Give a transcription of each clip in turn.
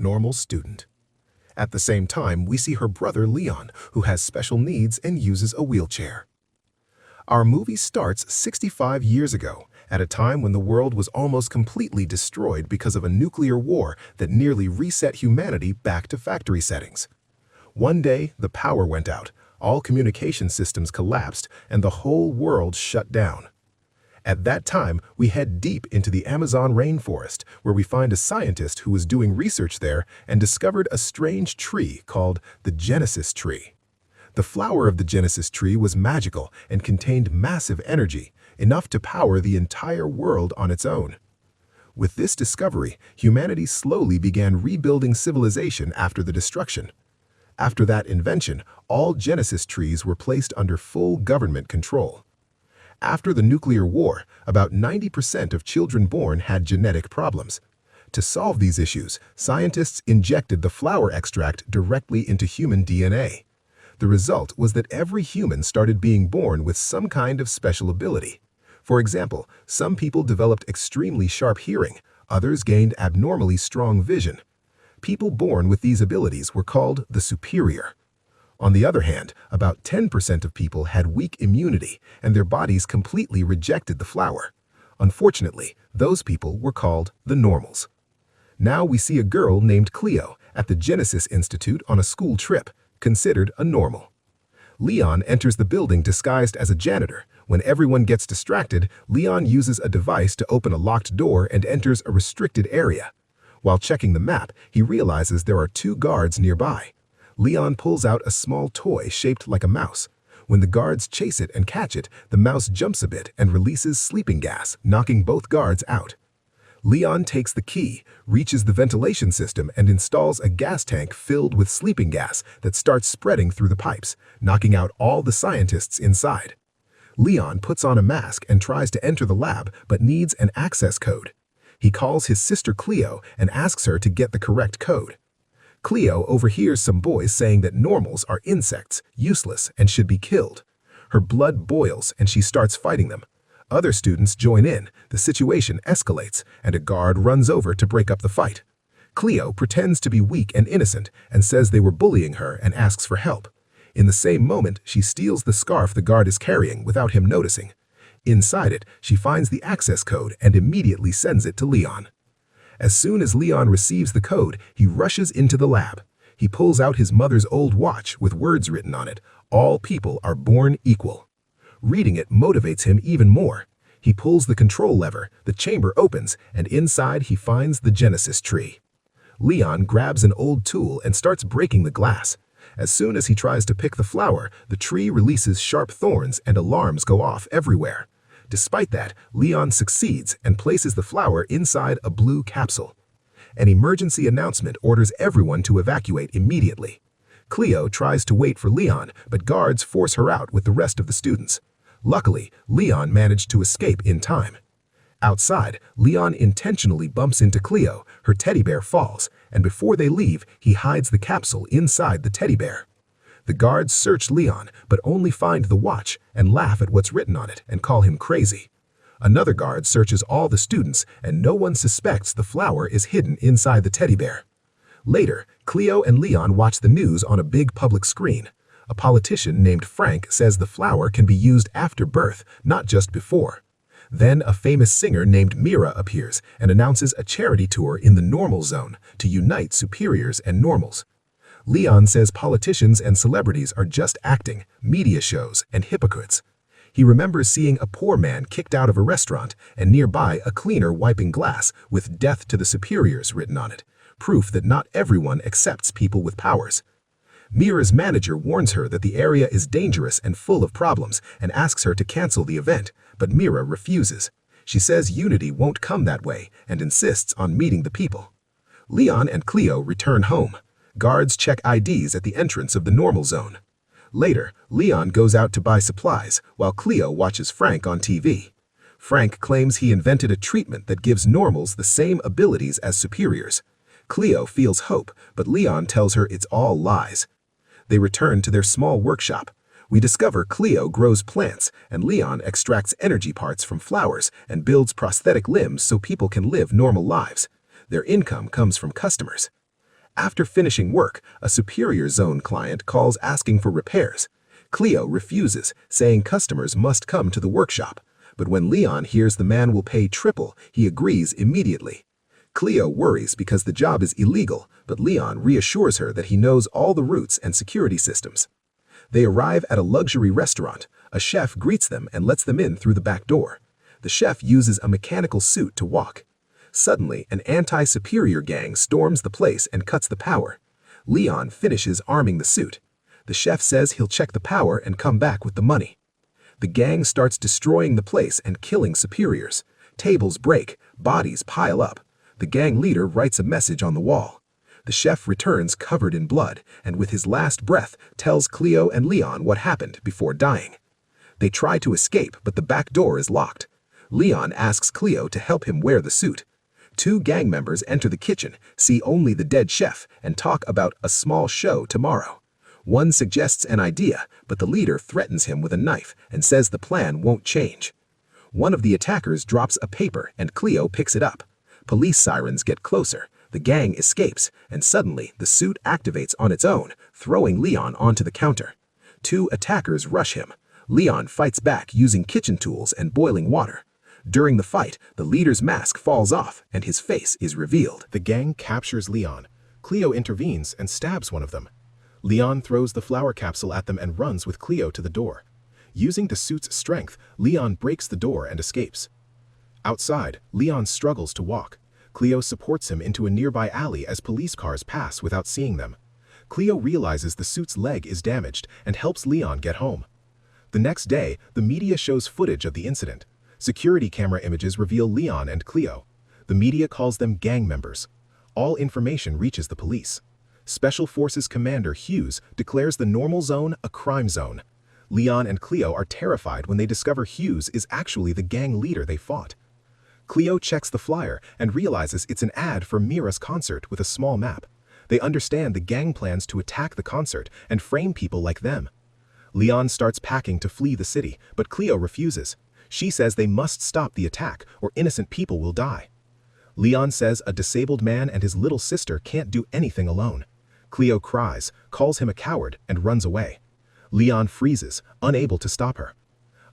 normal student. At the same time, we see her brother Leon, who has special needs and uses a wheelchair. Our movie starts 65 years ago, at a time when the world was almost completely destroyed because of a nuclear war that nearly reset humanity back to factory settings. One day, the power went out, all communication systems collapsed, and the whole world shut down. At that time, we head deep into the Amazon rainforest, where we find a scientist who was doing research there and discovered a strange tree called the Genesis tree. The flower of the Genesis tree was magical and contained massive energy, enough to power the entire world on its own. With this discovery, humanity slowly began rebuilding civilization after the destruction. After that invention, all Genesis trees were placed under full government control. After the nuclear war, about 90% of children born had genetic problems. To solve these issues, scientists injected the flower extract directly into human DNA. The result was that every human started being born with some kind of special ability. For example, some people developed extremely sharp hearing, others gained abnormally strong vision. People born with these abilities were called the superior. On the other hand, about 10% of people had weak immunity, and their bodies completely rejected the flower. Unfortunately, those people were called the normals. Now we see a girl named Cleo at the Genesis Institute on a school trip, considered a normal. Leon enters the building disguised as a janitor. When everyone gets distracted, Leon uses a device to open a locked door and enters a restricted area. While checking the map, he realizes there are 2 guards nearby. Leon pulls out a small toy shaped like a mouse. When the guards chase it and catch it, the mouse jumps a bit and releases sleeping gas, knocking both guards out. Leon takes the key, reaches the ventilation system, and installs a gas tank filled with sleeping gas that starts spreading through the pipes, knocking out all the scientists inside. Leon puts on a mask and tries to enter the lab, but needs an access code. He calls his sister Cleo and asks her to get the correct code. Cleo overhears some boys saying that normals are insects, useless, and should be killed. Her blood boils and she starts fighting them. Other students join in, the situation escalates, and a guard runs over to break up the fight. Cleo pretends to be weak and innocent and says they were bullying her and asks for help. In the same moment, she steals the scarf the guard is carrying without him noticing. Inside it, she finds the access code and immediately sends it to Leon. As soon as Leon receives the code, he rushes into the lab. He pulls out his mother's old watch with words written on it, "All people are born equal." Reading it motivates him even more. He pulls the control lever, the chamber opens, and inside he finds the Genesis tree. Leon grabs an old tool and starts breaking the glass. As soon as he tries to pick the flower, the tree releases sharp thorns and alarms go off everywhere. Despite that, Leon succeeds and places the flower inside a blue capsule. An emergency announcement orders everyone to evacuate immediately. Cleo tries to wait for Leon, but guards force her out with the rest of the students. Luckily, Leon managed to escape in time. Outside, Leon intentionally bumps into Cleo, her teddy bear falls, and before they leave, he hides the capsule inside the teddy bear. The guards search Leon, but only find the watch and laugh at what's written on it and call him crazy. Another guard searches all the students, and no one suspects the flower is hidden inside the teddy bear. Later, Cleo and Leon watch the news on a big public screen. A politician named Frank says the flower can be used after birth, not just before. Then a famous singer named Mira appears and announces a charity tour in the normal zone to unite superiors and normals. Leon says politicians and celebrities are just acting, media shows, and hypocrites. He remembers seeing a poor man kicked out of a restaurant and nearby a cleaner wiping glass with "Death to the Superiors" written on it, proof that not everyone accepts people with powers. Mira's manager warns her that the area is dangerous and full of problems and asks her to cancel the event, but Mira refuses. She says unity won't come that way and insists on meeting the people. Leon and Cleo return home. Guards check IDs at the entrance of the normal zone. Later, Leon goes out to buy supplies while Cleo watches Frank on TV. Frank claims he invented a treatment that gives normals the same abilities as superiors. Cleo feels hope, but Leon tells her it's all lies. They return to their small workshop. We discover Cleo grows plants and Leon extracts energy parts from flowers and builds prosthetic limbs so people can live normal lives. Their income comes from customers. After finishing work, a Superior Zone client calls asking for repairs. Cleo refuses, saying customers must come to the workshop. But when Leon hears the man will pay triple, he agrees immediately. Cleo worries because the job is illegal, but Leon reassures her that he knows all the routes and security systems. They arrive at a luxury restaurant. A chef greets them and lets them in through the back door. The chef uses a mechanical suit to walk. Suddenly, an anti-Superior gang storms the place and cuts the power. Leon finishes arming the suit. The chef says he'll check the power and come back with the money. The gang starts destroying the place and killing superiors. Tables break, bodies pile up. The gang leader writes a message on the wall. The chef returns covered in blood and with his last breath tells Cleo and Leon what happened before dying. They try to escape, but the back door is locked. Leon asks Cleo to help him wear the suit. Two gang members enter the kitchen, see only the dead chef, and talk about a small show tomorrow. One suggests an idea, but the leader threatens him with a knife and says the plan won't change. One of the attackers drops a paper and Cleo picks it up. Police sirens get closer, the gang escapes, and suddenly the suit activates on its own, throwing Leon onto the counter. Two attackers rush him. Leon fights back using kitchen tools and boiling water. During the fight, the leader's mask falls off and his face is revealed. The gang captures Leon. Cleo intervenes and stabs one of them. Leon throws the flower capsule at them and runs with Cleo to the door. Using the suit's strength, Leon breaks the door and escapes. Outside, Leon struggles to walk. Cleo supports him into a nearby alley as police cars pass without seeing them. Cleo realizes the suit's leg is damaged and helps Leon get home. The next day, the media shows footage of the incident. Security camera images reveal Leon and Cleo. The media calls them gang members. All information reaches the police. Special Forces Commander Hughes declares the normal zone a crime zone. Leon and Cleo are terrified when they discover Hughes is actually the gang leader they fought. Cleo checks the flyer and realizes it's an ad for Mira's concert with a small map. They understand the gang plans to attack the concert and frame people like them. Leon starts packing to flee the city, but Cleo refuses. She says they must stop the attack or innocent people will die. Leon says a disabled man and his little sister can't do anything alone. Cleo cries, calls him a coward, and runs away. Leon freezes, unable to stop her.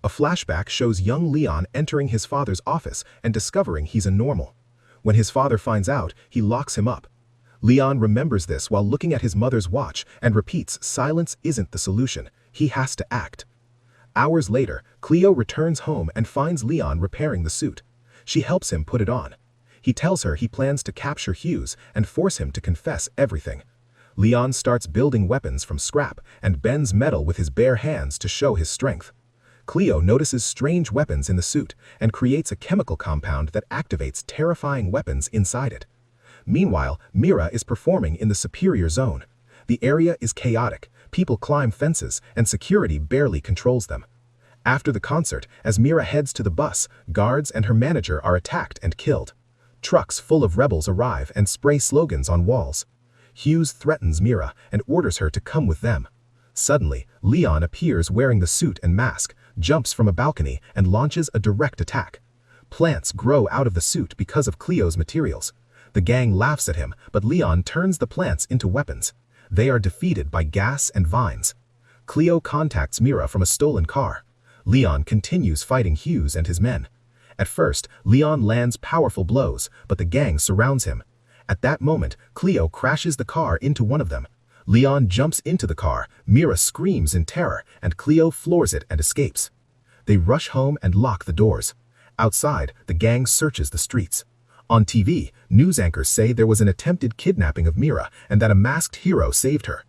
A flashback shows young Leon entering his father's office and discovering he's a normal. When his father finds out, he locks him up. Leon remembers this while looking at his mother's watch and repeats silence isn't the solution, he has to act. Hours later, Cleo returns home and finds Leon repairing the suit. She helps him put it on. He tells her he plans to capture Hughes and force him to confess everything. Leon starts building weapons from scrap and bends metal with his bare hands to show his strength. Cleo notices strange weapons in the suit and creates a chemical compound that activates terrifying weapons inside it. Meanwhile, Mira is performing in the Superior Zone. The area is chaotic, people climb fences, and security barely controls them. After the concert, as Mira heads to the bus, guards and her manager are attacked and killed. Trucks full of rebels arrive and spray slogans on walls. Hughes threatens Mira and orders her to come with them. Suddenly, Leon appears wearing the suit and mask, jumps from a balcony, and launches a direct attack. Plants grow out of the suit because of Cleo's materials. The gang laughs at him, but Leon turns the plants into weapons. They are defeated by gas and vines. Cleo contacts Mira from a stolen car. Leon continues fighting Hughes and his men. At first, Leon lands powerful blows, but the gang surrounds him. At that moment, Cleo crashes the car into one of them. Leon jumps into the car, Mira screams in terror, and Cleo floors it and escapes. They rush home and lock the doors. Outside, the gang searches the streets. On TV, news anchors say there was an attempted kidnapping of Mira and that a masked hero saved her.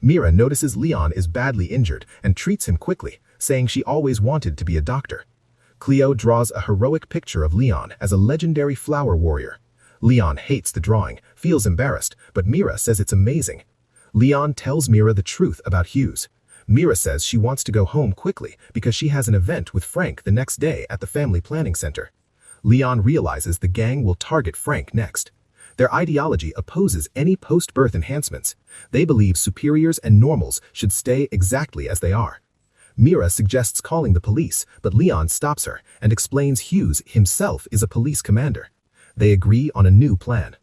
Mira notices Leon is badly injured and treats him quickly, saying she always wanted to be a doctor. Cleo draws a heroic picture of Leon as a legendary flower warrior. Leon hates the drawing, feels embarrassed, but Mira says it's amazing. Leon tells Mira the truth about Hughes. Mira says she wants to go home quickly because she has an event with Frank the next day at the family planning center. Leon realizes the gang will target Frank next. Their ideology opposes any post-birth enhancements. They believe superiors and normals should stay exactly as they are. Mira suggests calling the police, but Leon stops her and explains Hughes himself is a police commander. They agree on a new plan.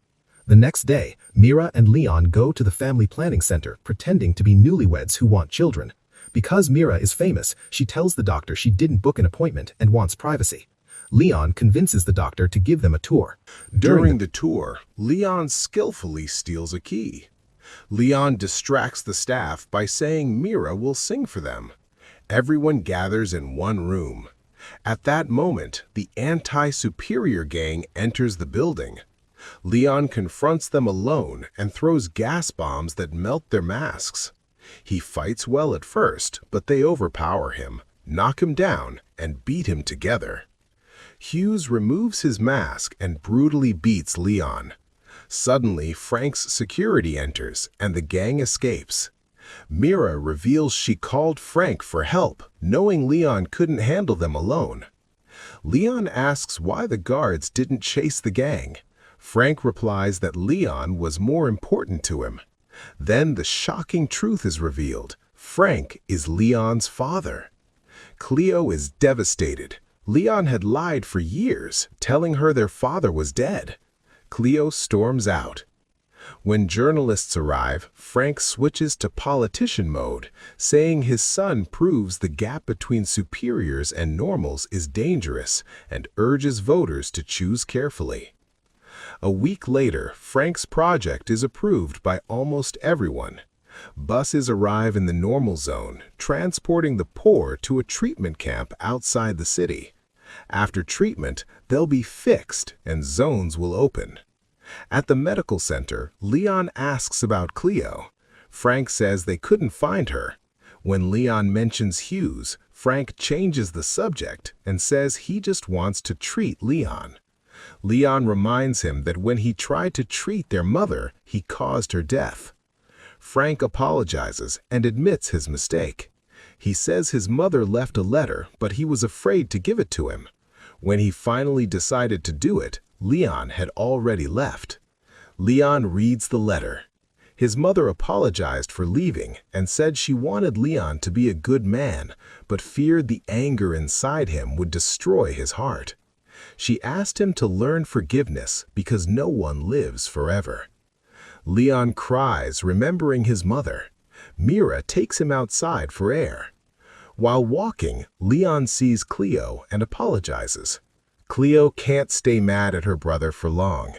The next day, Mira and Leon go to the family planning center pretending to be newlyweds who want children. Because Mira is famous, she tells the doctor she didn't book an appointment and wants privacy. Leon convinces the doctor to give them a tour. During the tour, Leon skillfully steals a key. Leon distracts the staff by saying Mira will sing for them. Everyone gathers in one room. At that moment, the anti-superior gang enters the building. Leon confronts them alone and throws gas bombs that melt their masks. He fights well at first, but they overpower him, knock him down, and beat him together. Hughes removes his mask and brutally beats Leon. Suddenly, Frank's security enters, and the gang escapes. Mira reveals she called Frank for help, knowing Leon couldn't handle them alone. Leon asks why the guards didn't chase the gang. Frank replies that Leon was more important to him. Then the shocking truth is revealed. Frank is Leon's father. Cleo is devastated. Leon had lied for years, telling her their father was dead. Cleo storms out. When journalists arrive, Frank switches to politician mode, saying his son proves the gap between superiors and normals is dangerous and urges voters to choose carefully. A week later, Frank's project is approved by almost everyone. Buses arrive in the normal zone, transporting the poor to a treatment camp outside the city. After treatment, they'll be fixed and zones will open. At the medical center, Leon asks about Cleo. Frank says they couldn't find her. When Leon mentions Hughes, Frank changes the subject and says he just wants to treat Leon. Leon reminds him that when he tried to treat their mother, he caused her death. Frank apologizes and admits his mistake. He says his mother left a letter, but he was afraid to give it to him. When he finally decided to do it, Leon had already left. Leon reads the letter. His mother apologized for leaving and said she wanted Leon to be a good man, but feared the anger inside him would destroy his heart. She asked him to learn forgiveness because no one lives forever. Leon cries, remembering his mother. Mira takes him outside for air. While walking, Leon sees Cleo and apologizes. Cleo can't stay mad at her brother for long.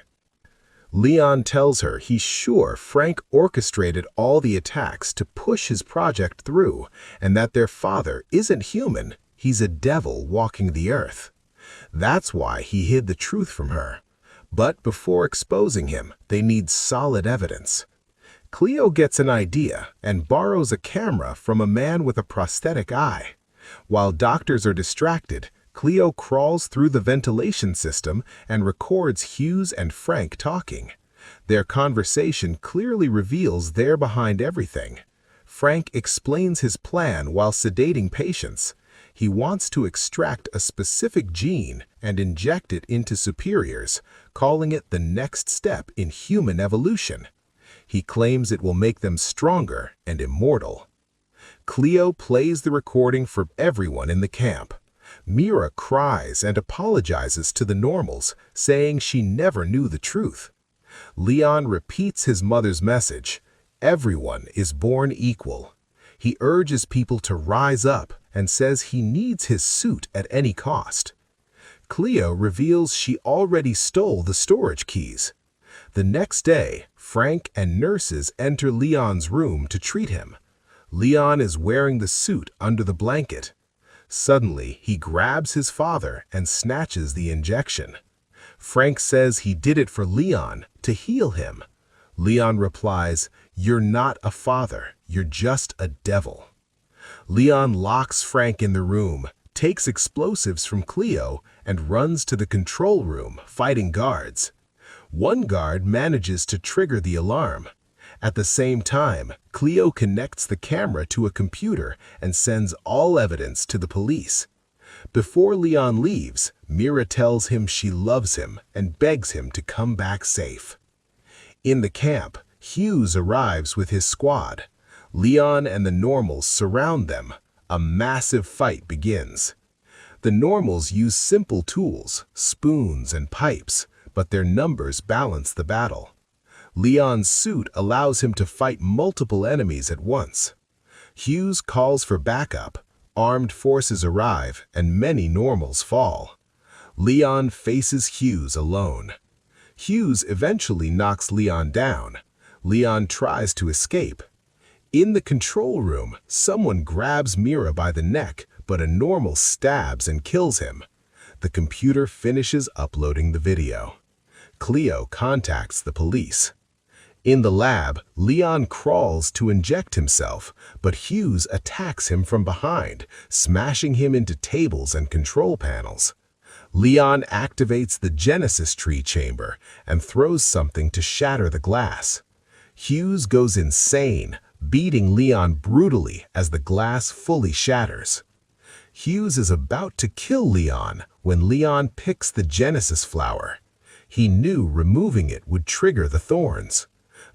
Leon tells her he's sure Frank orchestrated all the attacks to push his project through, and that their father isn't human, he's a devil walking the earth. That's why he hid the truth from her. But before exposing him, they need solid evidence. Cleo gets an idea and borrows a camera from a man with a prosthetic eye. While doctors are distracted, Cleo crawls through the ventilation system and records Hughes and Frank talking. Their conversation clearly reveals they're behind everything. Frank explains his plan while sedating patients. He wants to extract a specific gene and inject it into superiors, calling it the next step in human evolution. He claims it will make them stronger and immortal. Cleo plays the recording for everyone in the camp. Mira cries and apologizes to the normals, saying she never knew the truth. Leon repeats his mother's message. Everyone is born equal. He urges people to rise up and says he needs his suit at any cost. Cleo reveals she already stole the storage keys. The next day, Frank and nurses enter Leon's room to treat him. Leon is wearing the suit under the blanket. Suddenly, he grabs his father and snatches the injection. Frank says he did it for Leon to heal him. Leon replies, "You're not a father, you're just a devil." Leon locks Frank in the room, takes explosives from Cleo, and runs to the control room, fighting guards. One guard manages to trigger the alarm. At the same time, Cleo connects the camera to a computer and sends all evidence to the police. Before Leon leaves, Mira tells him she loves him and begs him to come back safe. In the camp, Hughes arrives with his squad. Leon and the normals surround them. A massive fight begins. The normals use simple tools, spoons and pipes, but their numbers balance the battle. Leon's suit allows him to fight multiple enemies at once. Hughes calls for backup, armed forces arrive, and many normals fall. Leon faces Hughes alone. Hughes eventually knocks Leon down. Leon tries to escape. In the control room, someone grabs Mira by the neck, but a normal stabs and kills him. The computer finishes uploading the video. Cleo contacts the police. In the lab, Leon crawls to inject himself, but Hughes attacks him from behind, smashing him into tables and control panels. Leon activates the Genesis tree chamber and throws something to shatter the glass. Hughes goes insane, beating Leon brutally as the glass fully shatters. Hughes is about to kill Leon when Leon picks the Genesis flower. He knew removing it would trigger the thorns.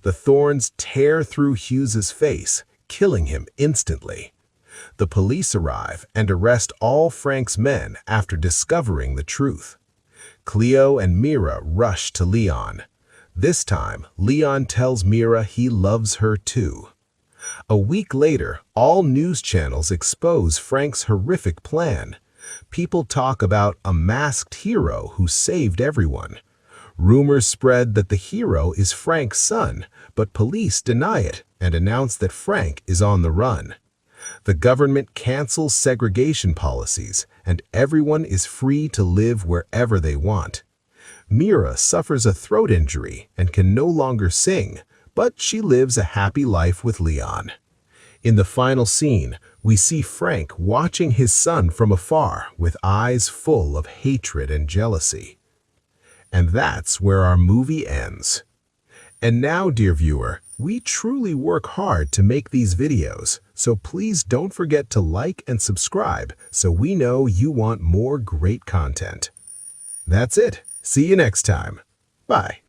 The thorns tear through Hughes's face, killing him instantly. The police arrive and arrest all Frank's men after discovering the truth. Cleo and Mira rush to Leon. This time, Leon tells Mira he loves her too. A week later, all news channels expose Frank's horrific plan. People talk about a masked hero who saved everyone. Rumors spread that the hero is Frank's son, but police deny it and announce that Frank is on the run. The government cancels segregation policies, and everyone is free to live wherever they want. Mira suffers a throat injury and can no longer sing, but she lives a happy life with Leon. In the final scene, we see Frank watching his son from afar with eyes full of hatred and jealousy. And that's where our movie ends. And now, dear viewer, we truly work hard to make these videos, so please don't forget to like and subscribe so we know you want more great content. That's it. See you next time. Bye.